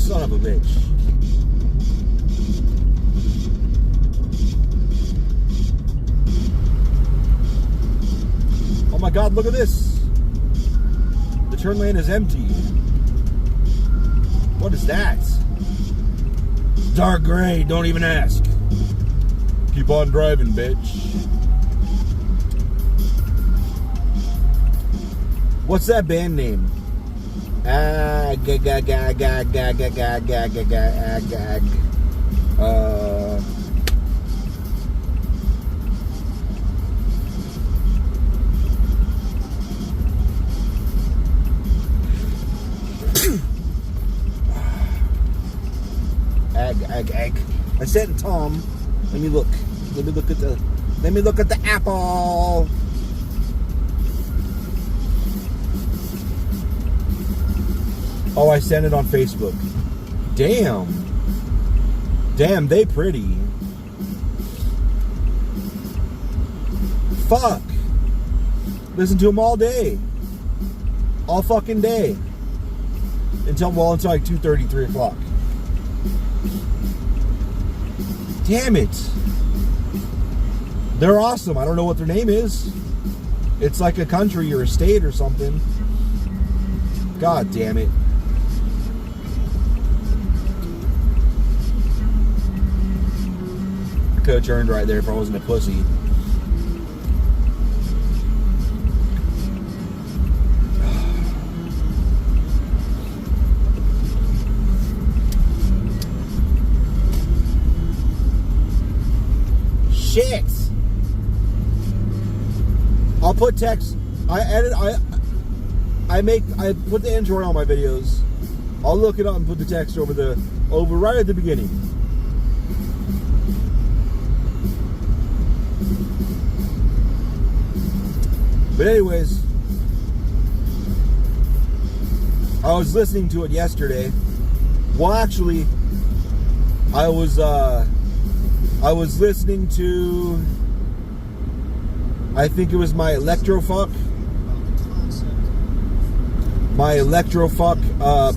son of a bitch. Oh my God, look at this. The turn lane is empty. What is that? Dark gray, don't even ask. Keep on driving, bitch. What's that band name? Ag. I said Tom. Let me look. Let me look at the apple. Oh, I sent it on Facebook. Damn, they pretty. Fuck. Listen to them all day. All fucking day. Until like 2:30, 3 o'clock. Damn it. They're awesome. I don't know what their name is. It's like a country or a state or something. God damn it. I could have turned right there if I wasn't a pussy. Shit. I'll put text. I put the intro on my videos. I'll look it up and put the text over right at the beginning. But anyways, I was listening to it yesterday. Well, actually, I was listening to, I think it was my electrofuck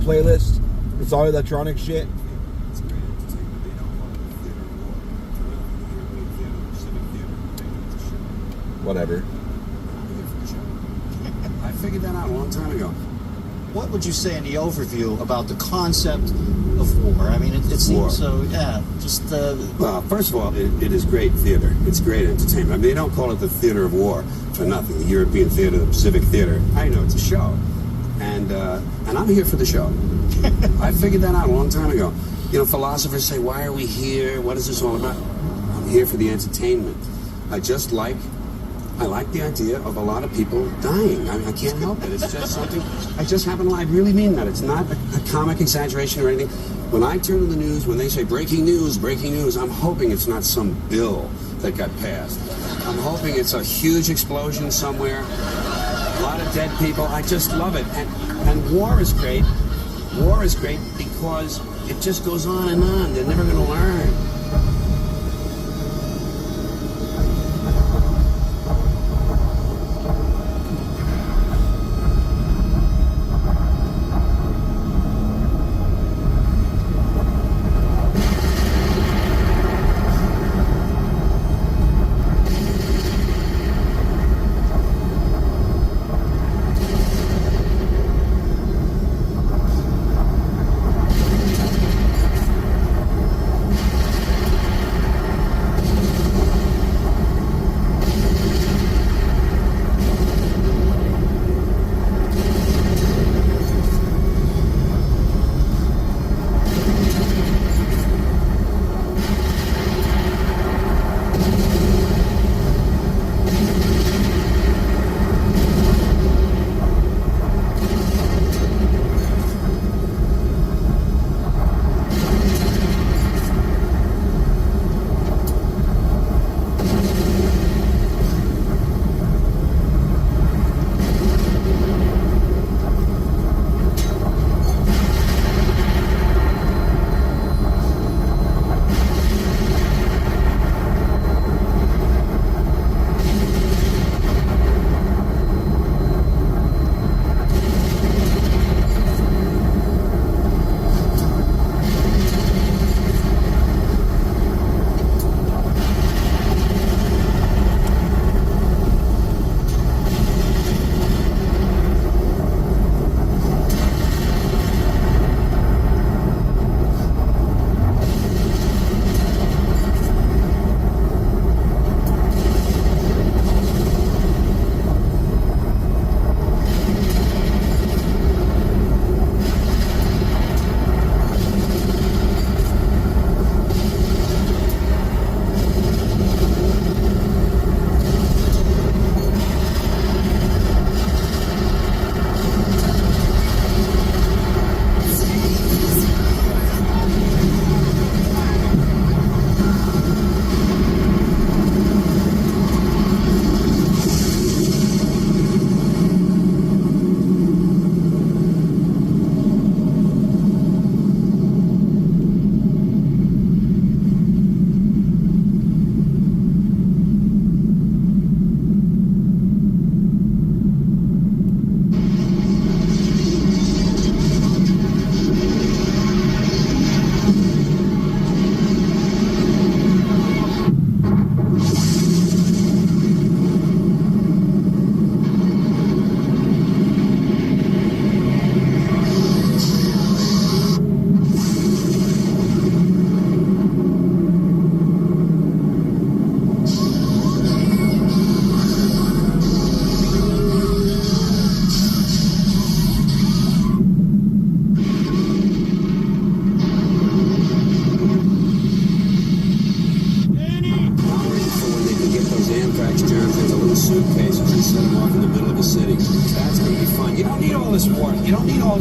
playlist. It's all electronic shit. Whatever. I figured that out a long time ago. What would you say in the overview about the concept of war? I mean, it seems war. So, yeah, just... Well, first of all, it is great theater. It's great entertainment. I mean, they don't call it the theater of war for nothing. The European theater, the Pacific theater. I know it's a show. And I'm here for the show. I figured that out a long time ago. You know, philosophers say, why are we here? What is this all about? I'm here for the entertainment. I like the idea of a lot of people dying. I can't help it. It's just something I just happen to like. I really mean that. It's not a comic exaggeration or anything. When I turn to the news, when they say breaking news, I'm hoping it's not some bill that got passed. I'm hoping it's a huge explosion somewhere, a lot of dead people. I just love it. And war is great. War is great because it just goes on and on. They're never going to learn.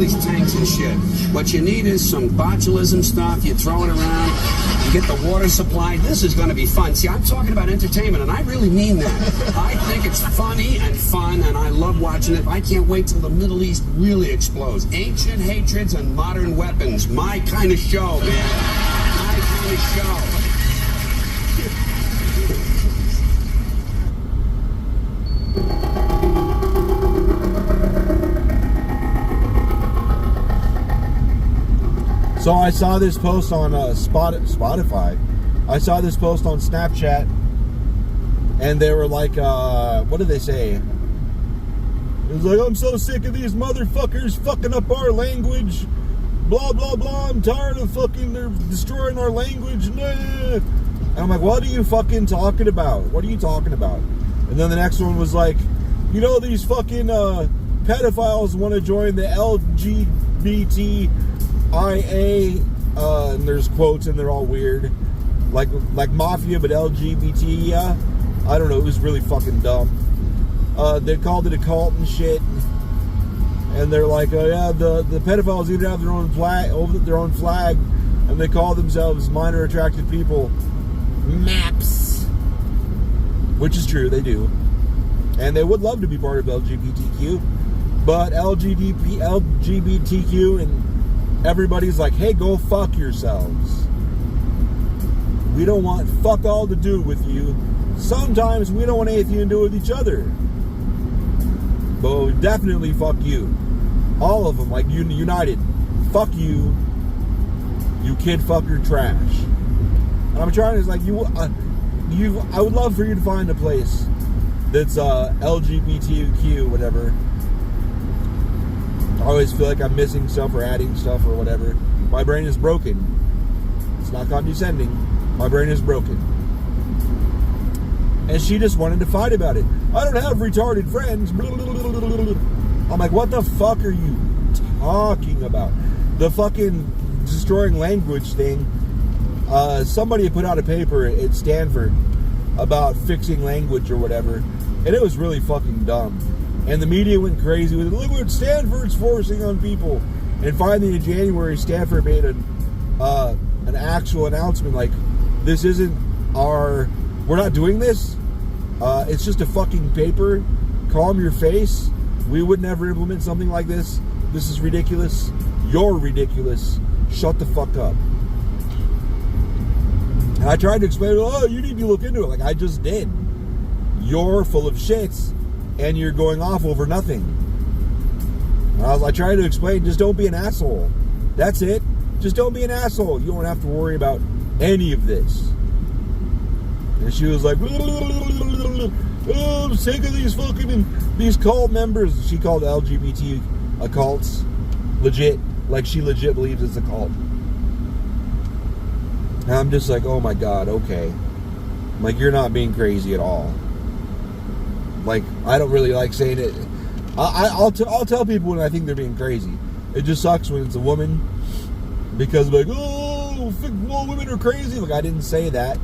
these tanks and shit. What you need is some botulism stuff. You throw it around. You get the water supply. This is going to be fun. See, I'm talking about entertainment, and I really mean that. I think it's funny and fun, and I love watching it. I can't wait till the Middle East really explodes. Ancient hatreds and modern weapons. My kind of show, man. My kind of show. So I saw this post on Spotify. I saw this post on Snapchat, and they were like, what did they say? It was like, I'm so sick of these motherfuckers fucking up our language. Blah, blah, blah. I'm tired of fucking, they're destroying our language. Nah. And I'm like, what are you fucking talking about? What are you talking about? And then the next one was like, you know, these fucking pedophiles want to join the Lgbt IA, and there's quotes and they're all weird, like mafia, but LGBT. Yeah, I don't know. It was really fucking dumb. They called it a cult and shit, and they're like, oh yeah, the pedophiles even have their own flag, and they call themselves minor attractive people, MAPS, which is true, they do, and they would love to be part of LGBTQ, but LGBTQ and everybody's like, hey, go fuck yourselves. We don't want fuck all to do with you. Sometimes we don't want anything to do with each other. But we definitely fuck you. All of them, like united. Fuck you, you kid fucker trash. And I'm trying to, like, I would love for you to find a place that's LGBTQ, whatever. I always feel like I'm missing stuff or adding stuff or whatever. My brain is broken. It's not condescending. My brain is broken. And she just wanted to fight about it. I don't have retarded friends. I'm like, what the fuck are you talking about? The fucking destroying language thing. Somebody put out a paper at Stanford about fixing language or whatever. And it was really fucking dumb. And the media went crazy with it. Look what Stanford's forcing on people. And finally in January, Stanford made an actual announcement like, this isn't we're not doing this. It's just a fucking paper. Calm your face. We would never implement something like this. This is ridiculous. You're ridiculous. Shut the fuck up. And I tried to explain, oh, you need to look into it. Like I just did. You're full of shits. And you're going off over nothing. I tried to explain, just don't be an asshole. That's it. Just don't be an asshole. You don't have to worry about any of this. And she was like, oh, I'm sick of these these cult members. She called LGBT cults. Legit. Like she legit believes it's a cult. And I'm just like, oh my God, okay. Like you're not being crazy at all. Like, I don't really like saying it. I'll tell people when I think they're being crazy. It just sucks when it's a woman. Because, like, oh, women are crazy. Like, I didn't say that.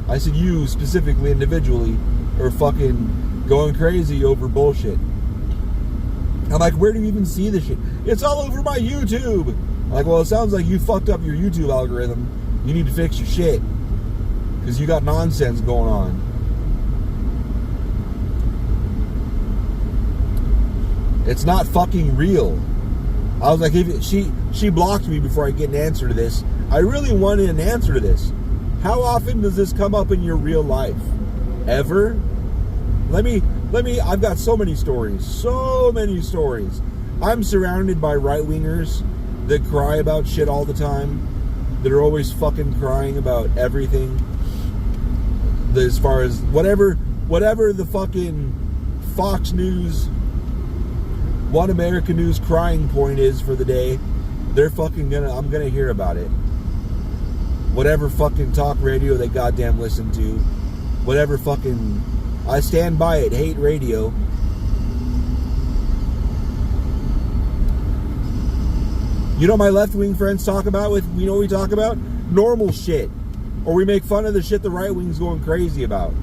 I said you, specifically, individually, are fucking going crazy over bullshit. I'm like, where do you even see this shit? It's all over my YouTube. I'm like, well, it sounds like you fucked up your YouTube algorithm. You need to fix your shit. Because you got nonsense going on. It's not fucking real. I was like, if she blocked me before I get an answer to this. I really wanted an answer to this. How often does this come up in your real life? Ever? I've got so many stories. So many stories. I'm surrounded by right-wingers that cry about shit all the time. That are always fucking crying about everything. As far as whatever the fucking Fox News, One American News crying point is for the day, I'm gonna hear about it. Whatever fucking talk radio they goddamn listen to, whatever fucking, I stand by it, hate radio. You know what my left-wing friends talk about you know what we talk about? Normal shit. Or we make fun of the shit the right-wing's going crazy about.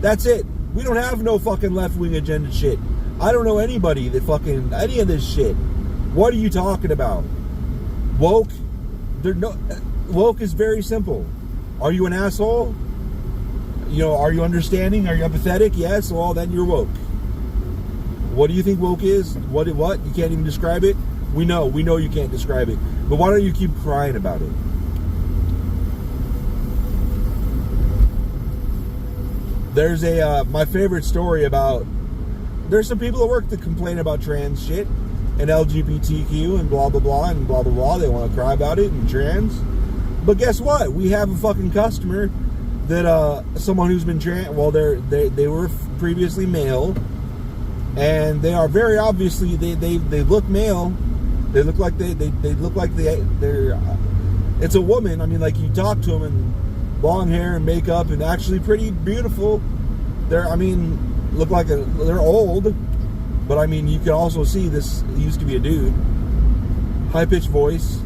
That's it. We don't have no fucking left-wing agenda shit. I don't know anybody that fucking, any of this shit. What are you talking about? Woke? Woke is very simple. Are you an asshole? Are you understanding? Are you empathetic? Yes. Well, then you're woke. What do you think woke is? What? You can't even describe it? We know you can't describe it. But why don't you keep crying about it? There's my favorite story about, there's some people at work that complain about trans shit and LGBTQ and blah, blah, blah, and blah, blah, blah. They want to cry about it and trans. But guess what? We have a fucking customer that, someone who's been trans, well, they were previously male, and they are very obviously, they look male. They look like they're, it's a woman. I mean, like, you talk to them and long hair and makeup and actually pretty beautiful. They're old, but I mean, you can also see this used to be a dude. High-pitched voice,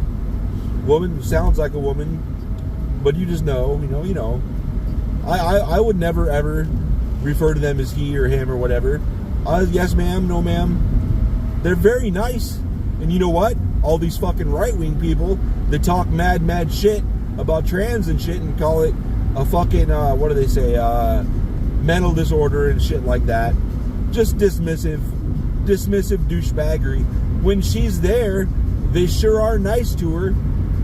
woman who sounds like a woman, but you just know. I would never ever refer to them as he or him or whatever. Yes, ma'am, no, ma'am. They're very nice, and you know what? All these fucking right-wing people that talk mad shit about trans and shit and call it a fucking what do they say? Mental disorder and shit like that. Just dismissive douchebaggery. When she's there, they sure are nice to her.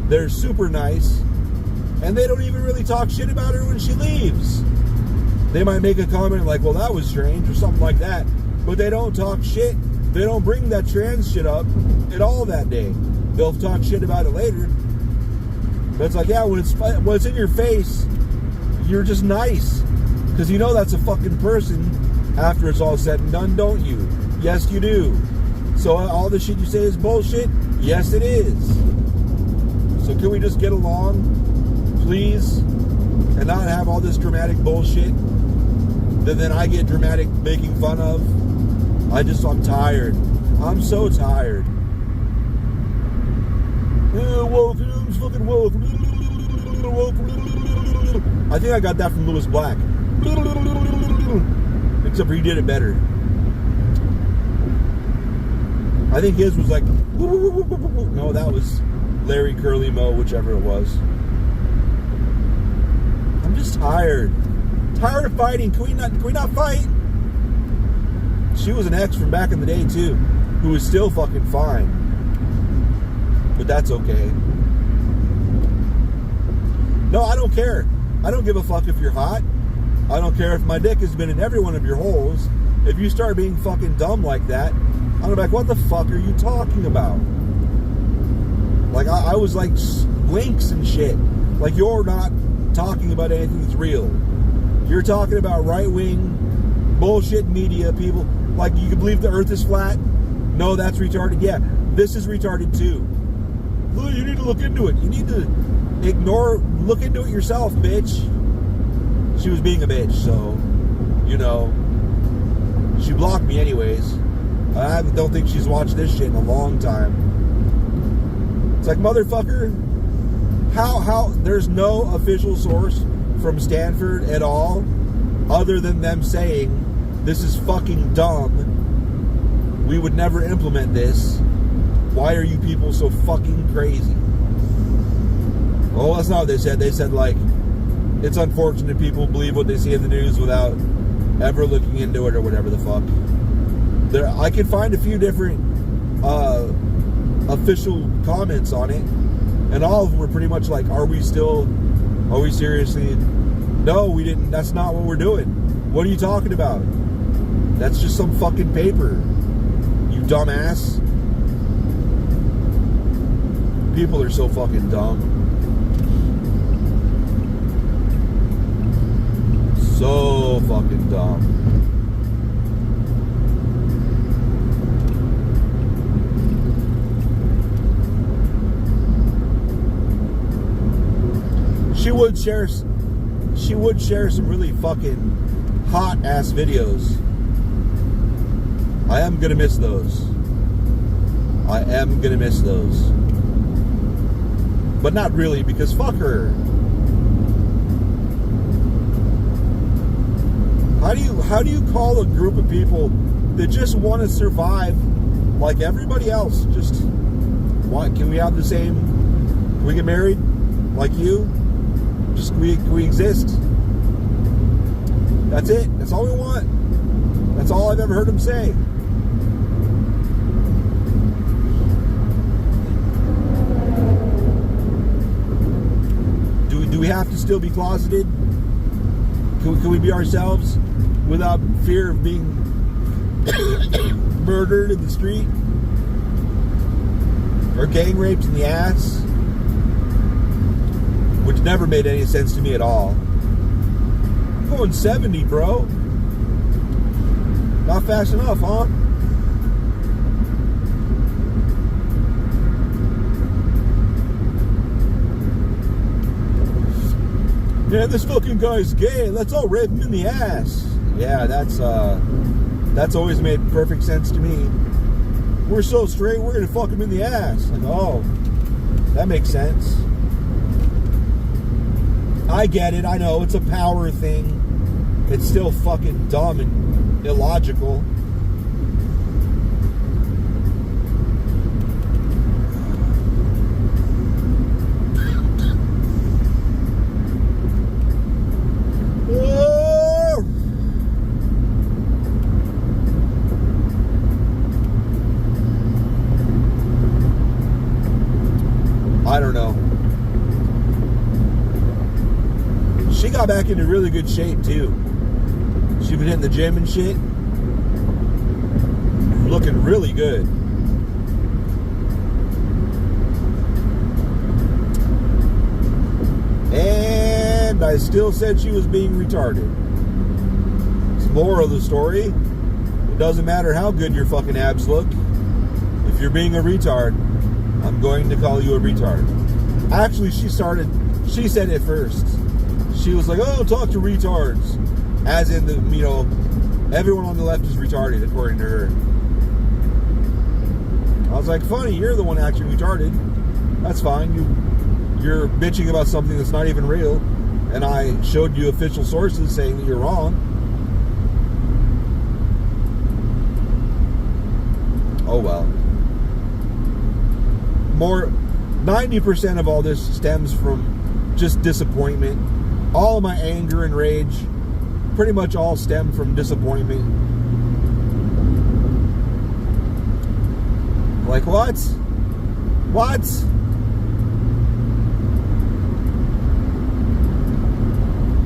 They're super nice. And they don't even really talk shit about her when she leaves. They might make a comment like, well, that was strange, or something like that. But they don't talk shit. They don't bring that trans shit up at all that day. They'll talk shit about it later. But it's like, yeah, when it's in your face, you're just nice. Because you know that's a fucking person after it's all said and done, don't you? Yes, you do. So all the shit you say is bullshit? Yes, it is. So can we just get along, please? And not have all this dramatic bullshit that then I get dramatic making fun of? I'm tired. I'm so tired. Woke, I'm fucking woke. I think I got that from Lewis Black. Except for he did it better. I think his was like, no, that was Larry Curly Moe, whichever it was. I'm just tired. Tired of fighting. Can we not fight? She was an ex from back in the day too, who was still fucking fine. But that's okay. No, I don't care. I don't give a fuck if you're hot. I don't care if my dick has been in every one of your holes. If you start being fucking dumb like that, I'm like, what the fuck are you talking about? Like, I was like links and shit. Like, you're not talking about anything that's real. You're talking about right-wing bullshit media people. Like, you can believe the earth is flat? No, that's retarded. Yeah, this is retarded too. Well, you need to look into it. You need to look into it yourself, bitch. She was being a bitch, so, she blocked me anyways. I don't think she's watched this shit in a long time. It's like, motherfucker, how there's no official source from Stanford at all other than them saying this is fucking dumb. We would never implement this. Why are you people so fucking crazy? Oh, that's not what they said. They said, like, it's unfortunate people believe what they see in the news without ever looking into it or whatever the fuck. I could find a few different official comments on it, and all of them were pretty much like, are we seriously? No, we didn't. That's not what we're doing. What are you talking about? That's just some fucking paper, you dumbass. People are so fucking dumb. So fucking dumb. She would share some really fucking hot ass videos. I am gonna miss those. But not really, because fuck her. How do you call a group of people that just want to survive like everybody else. Just, what, can we have the same, can we get married like you? Just, can we exist? That's it. That's all we want. That's all I've ever heard him say. Do we have to still be closeted? Can we be ourselves without fear of being murdered in the street? Or gang raped in the ass? Which never made any sense to me at all. I'm going 70, bro. Not fast enough, huh? Yeah, this fucking guy's gay. Let's all rape him in the ass. Yeah, that's always made perfect sense to me. We're so straight, we're gonna fuck him in the ass. Like, oh, that makes sense. I get it. I know it's a power thing. It's still fucking dumb and illogical. I don't know. She got back into really good shape too. She's been hitting the gym and shit. Looking really good. And I still said she was being retarded. It's the moral of the story. It doesn't matter how good your fucking abs look. If you're being a retard, I'm going to call you a retard. Actually, she said it first. She was like, oh, talk to retards. As in, everyone on the left is retarded, according to her. I was like, funny, you're the one actually retarded. That's fine. You're bitching about something that's not even real. And I showed you official sources saying that you're wrong. Oh, well. 90% of all this stems from just disappointment. All of my anger and rage pretty much all stem from disappointment. Like, what? What?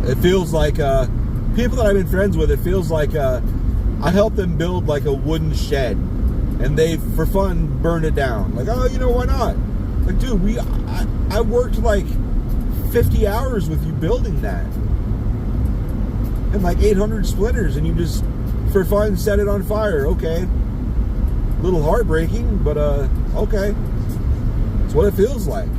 It feels like people that I've been friends with, it feels like I helped them build like a wooden shed. And they, for fun, burned it down. Like, oh, why not? Like, dude, I worked like 50 hours with you building that. And like 800 splinters, and you just, for fun, set it on fire. Okay. A little heartbreaking, but okay. It's what it feels like.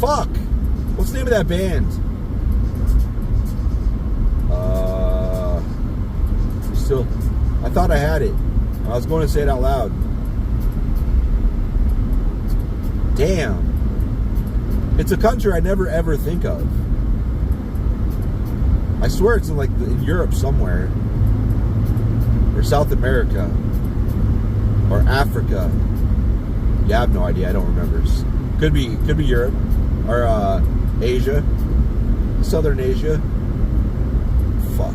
Fuck! What's the name of that band? I thought I had it. I was going to say it out loud. Damn. It's a country I never ever think of. I swear it's in Europe somewhere. Or South America. Or Africa. Yeah, I have no idea. I don't remember. Could be Europe. Or Asia. Southern Asia. Fuck.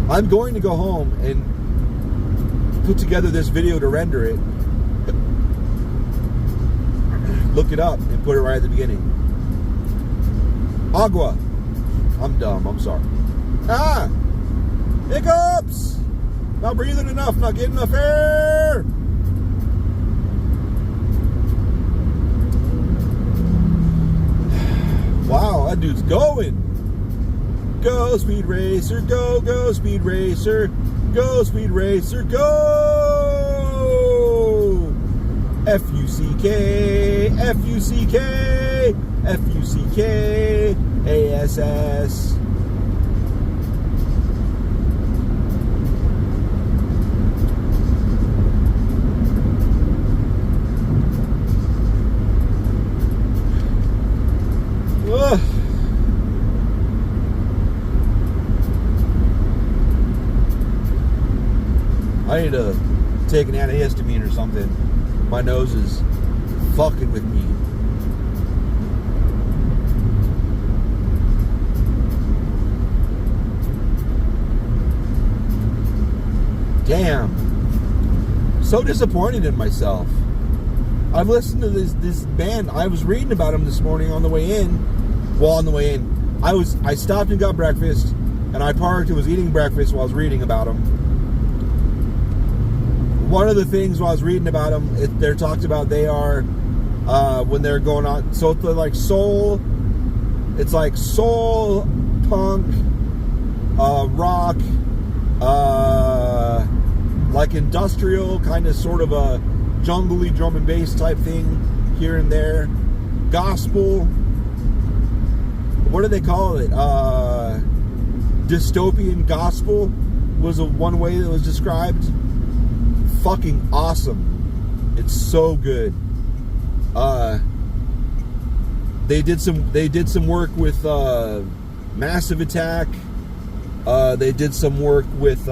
I'm going to go home and put together this video to render it. Look it up and put it right at the beginning. Agua. I'm dumb. I'm sorry. Ah! Hiccups! Not breathing enough. Not getting enough air. Wow, that dude's going. Go, Speed Racer, go, go, Speed Racer, go, Speed Racer, go! F-U-C-K, F-U-C-K, F-U-C-K, A-S-S. I need to take an antihistamine or something. My nose is fucking with me. Damn. So disappointed in myself. I've listened to this band. I was reading about them this morning on the way in. Well, on the way in, I stopped and got breakfast, and I parked and was eating breakfast while I was reading about them. One of the things while I was reading about them, they're talked about they are when they're going on. So it's like soul. It's like soul, punk, rock, like industrial, kind of sort of a jungly drum and bass type thing here and there. Gospel. What do they call it? Dystopian gospel was one way that was described. Fucking awesome. It's so good. They did some work with Massive Attack. They did some work with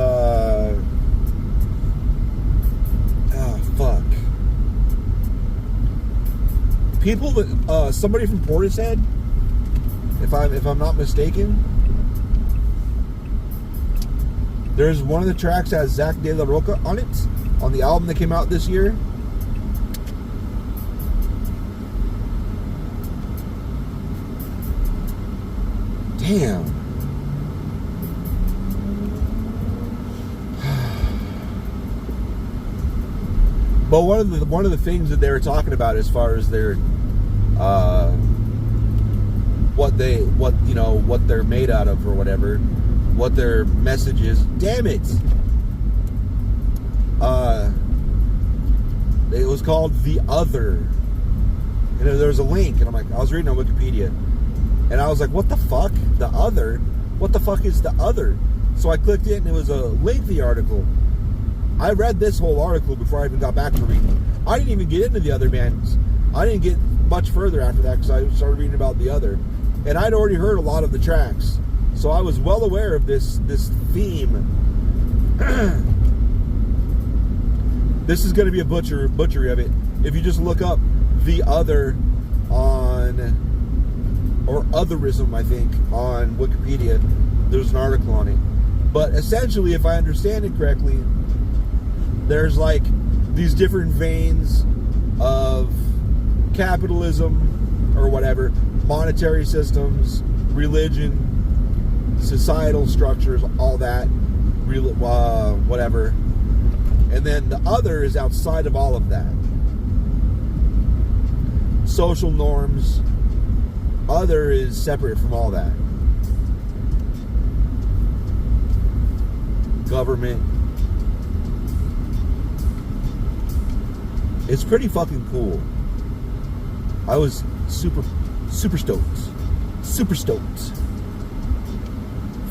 people that somebody from Portishead, if I'm not mistaken. There's one of the tracks that has Zach De La Roca on it, on the album that came out this year. Damn. But one of the things that they were talking about as far as their what they're made out of or whatever, what their message is. Damn it. It was called The Other. And there was a link, and I was reading on Wikipedia, and I was like, what the fuck? The Other? What the fuck is The Other? So I clicked it, and it was a lengthy article. I read this whole article before I even got back to reading. I didn't even get into the other bands. I didn't get much further after that because I started reading about The Other. And I'd already heard a lot of the tracks. So I was well aware of this theme. This is going to be a butchery of it. If you just look up The Other or Otherism, I think, on Wikipedia, there's an article on it. But essentially, if I understand it correctly, there's like these different veins of capitalism or whatever, monetary systems, religion, societal structures, all that, whatever. And then the other is outside of all of that. Social norms. Other is separate from all that. Government. It's pretty fucking cool. I was super stoked. Super stoked.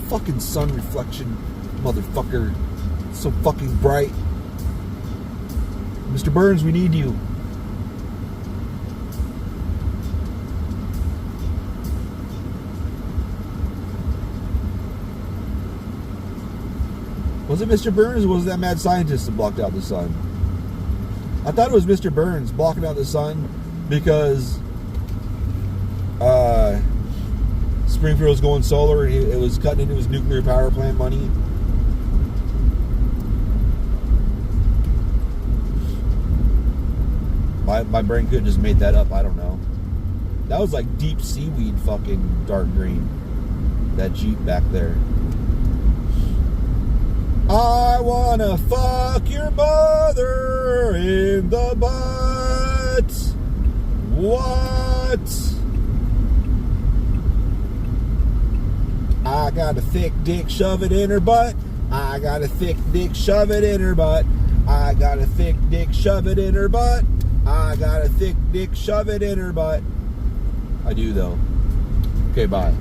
Fucking sun reflection, motherfucker. So fucking bright. Mr. Burns, we need you. Was it Mr. Burns or was it that mad scientist that blocked out the sun? I thought it was Mr. Burns blocking out the sun because Springfield was going solar and it was cutting into his nuclear power plant money. My brain could have just made that up. I don't know. That was like deep seaweed fucking dark green. That Jeep back there. I wanna fuck your mother in the butt. What? I got a thick dick, shove it in her butt. I got a thick dick, shove it in her butt. I got a thick dick, shove it in her butt. I got a thick dick, shove it in her butt. I do though. Okay, bye.